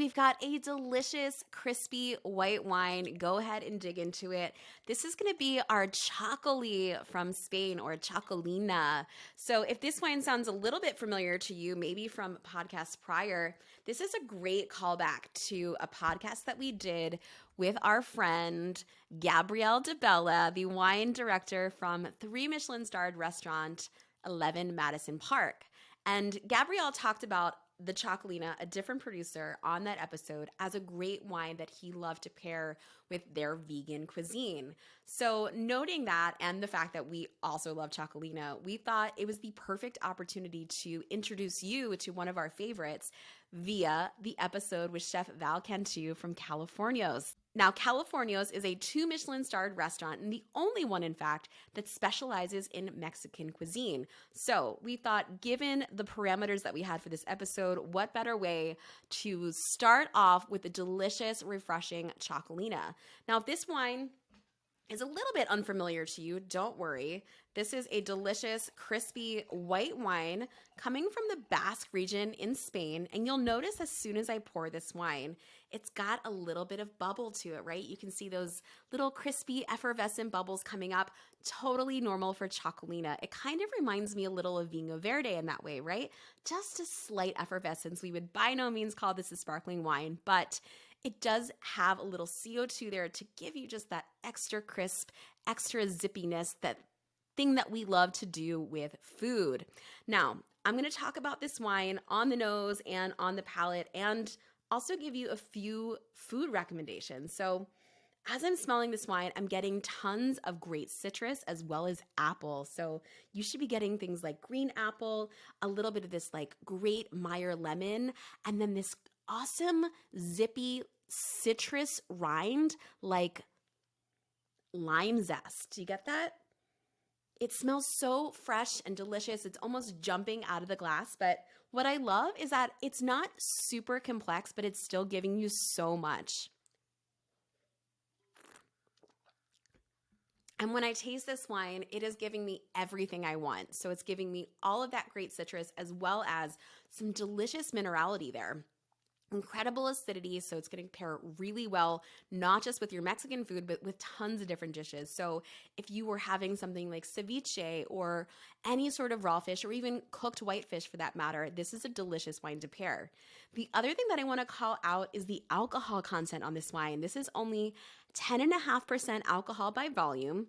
We've got a delicious, crispy white wine. Go ahead and dig into it. This is going to be our Txakoli from Spain, or Txakolina. So if this wine sounds a little bit familiar to you, maybe from podcasts prior, this is a great callback to a podcast that we did with our friend Gabrielle DeBella, the wine director from 3 Michelin-starred restaurant 11 Madison Park. And Gabrielle talked about the Txakolina, a different producer, on that episode as a great wine that he loved to pair with their vegan cuisine. So noting that and the fact that we also love Txakolina, we thought it was the perfect opportunity to introduce you to one of our favorites via the episode with Chef Val Cantu from Californios. Now, Californios is a 2 Michelin-starred restaurant, and the only one, in fact, that specializes in Mexican cuisine. So we thought, given the parameters that we had for this episode, what better way to start off with a delicious, refreshing Txakolina. Now, if this wine is a little bit unfamiliar to you, don't worry. This is a delicious, crispy white wine coming from the Basque region in Spain. And you'll notice as soon as I pour this wine, it's got a little bit of bubble to it, right? You can see those little crispy, effervescent bubbles coming up. Totally normal for Txakolina. It kind of reminds me a little of Vino Verde in that way, right? Just a slight effervescence. We would by no means call this a sparkling wine, but it does have a little CO2 there to give you just that extra crisp, extra zippiness, that thing that we love to do with food. Now, I'm going to talk about this wine on the nose and on the palate, and also give you a few food recommendations. So as I'm smelling this wine, I'm getting tons of great citrus as well as apple. So you should be getting things like green apple, a little bit of this like great Meyer lemon, and then this awesome zippy citrus rind like lime zest. Do you get that? It smells so fresh and delicious. It's almost jumping out of the glass. But what I love is that it's not super complex, but it's still giving you so much. And when I taste this wine, it is giving me everything I want. So it's giving me all of that great citrus as well as some delicious minerality there. Incredible acidity, so it's going to pair really well, not just with your Mexican food, but with tons of different dishes. So if you were having something like ceviche or any sort of raw fish, or even cooked white fish for that matter, this is a delicious wine to pair. The other thing that I want to call out is the alcohol content on this wine. This is only 10.5% alcohol by volume.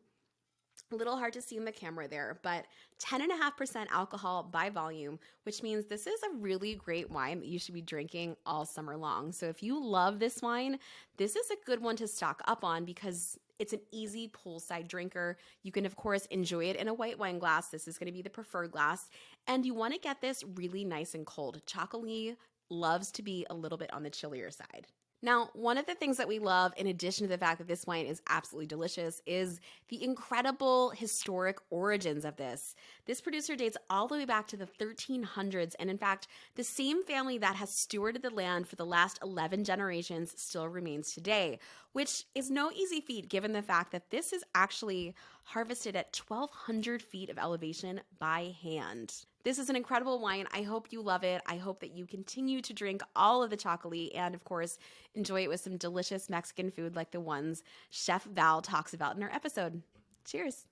A little hard to see in the camera there, but 10.5% alcohol by volume, which means this is a really great wine that you should be drinking all summer long. So if you love this wine, this is a good one to stock up on because it's an easy poolside drinker. You can, of course, enjoy it in a white wine glass. This is going to be the preferred glass. And you want to get this really nice and cold. Txakoli loves to be a little bit on the chillier side. Now, one of the things that we love, in addition to the fact that this wine is absolutely delicious, is the incredible historic origins of this. This producer dates all the way back to the 1300s, and in fact, the same family that has stewarded the land for the last 11 generations still remains today, which is no easy feat given the fact that this is actually harvested at 1,200 feet of elevation by hand. This is an incredible wine. I hope you love it. I hope that you continue to drink all of the Txakoli and, of course, enjoy it with some delicious Mexican food like the ones Chef Val talks about in our episode. Cheers.